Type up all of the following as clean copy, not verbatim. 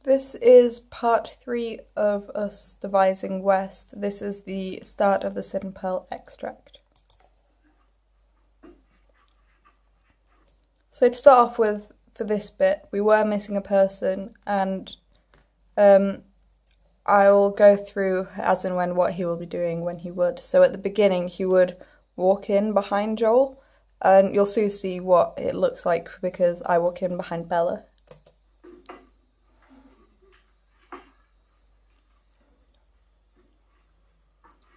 This is part 3 of us devising West. This is the start of the Sid and Pearl extract. So to start off with, for this bit, we were missing a person, and I'll go through as and when what he will be doing when he would. So at the beginning he would walk in behind Joel, and you'll soon see what it looks like because I walk in behind Bella.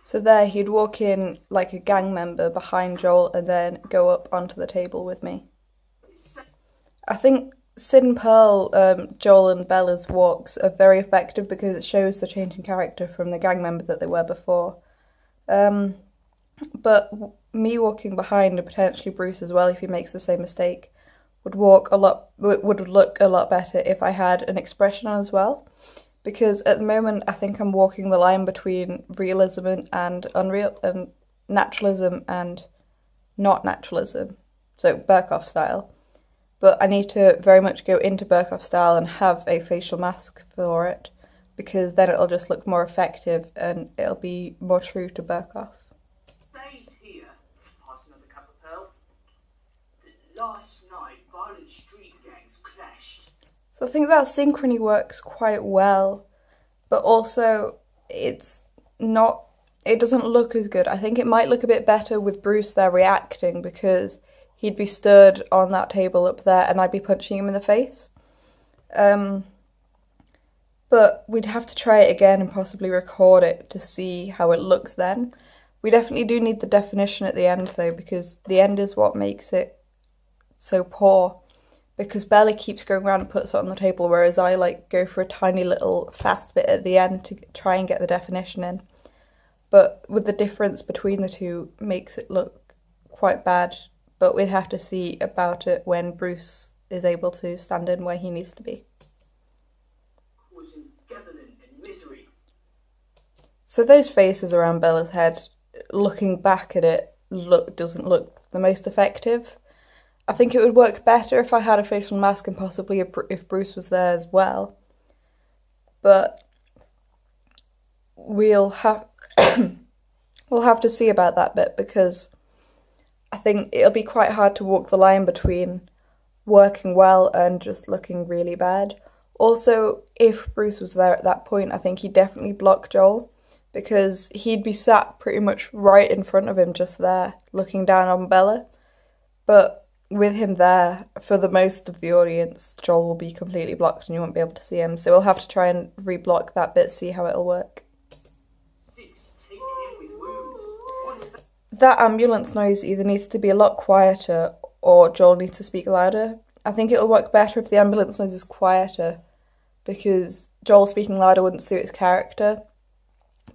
So there, he'd walk in like a gang member behind Joel and then go up onto the table with me. I think Sid and Pearl, Joel and Bella's walks are very effective because it shows the change in character from the gang member that they were before. But me walking behind, and potentially Bruce as well if he makes the same mistake, would look a lot better if I had an expression on as well. Because at the moment I think I'm walking the line between realism and unreal, and naturalism and not naturalism, so Berkoff style. But I need to very much go into Berkoff style and have a facial mask for it, because then it'll just look more effective and it'll be more true to Berkoff. Days here, pass another cup of Pearl. Last night, violent street gangs clashed. So I think that synchrony works quite well, but also it doesn't look as good. I think it might look a bit better with Bruce there reacting, because he'd be stood on that table up there and I'd be punching him in the face. But we'd have to try it again and possibly record it to see how it looks then. We definitely do need the definition at the end though, because the end is what makes it so poor. Because Bella keeps going around and puts it on the table, whereas I go for a tiny little fast bit at the end to try and get the definition in. But with the difference between the two makes it look quite bad. But we'd have to see about it when Bruce is able to stand in where he needs to be. So those faces around Bella's head, looking back at it, doesn't look the most effective. I think it would work better if I had a facial mask and possibly if Bruce was there as well. But we'll have to see about that bit, because I think it'll be quite hard to walk the line between working well and just looking really bad. Also, if Bruce was there at that point, I think he'd definitely block Joel, because he'd be sat pretty much right in front of him, just there, looking down on Bella. But with him there, for the most of the audience, Joel will be completely blocked and you won't be able to see him. So we'll have to try and re-block that bit, see how it'll work. That ambulance noise either needs to be a lot quieter or Joel needs to speak louder. I think it'll work better if the ambulance noise is quieter, because Joel speaking louder wouldn't suit his character,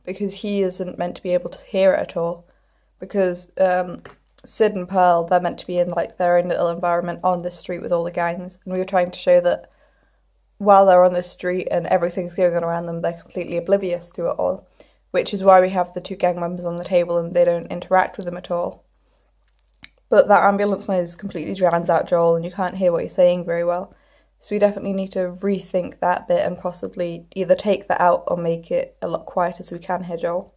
because he isn't meant to be able to hear it at all. Because Sid and Pearl, they're meant to be in their own little environment on this street with all the gangs, and we were trying to show that while they're on this street and everything's going on around them, they're completely oblivious to it all, which is why we have the two gang members on the table and they don't interact with them at all. But that ambulance noise completely drowns out Joel and you can't hear what he's saying very well, so we definitely need to rethink that bit and possibly either take that out or make it a lot quieter so we can hear Joel.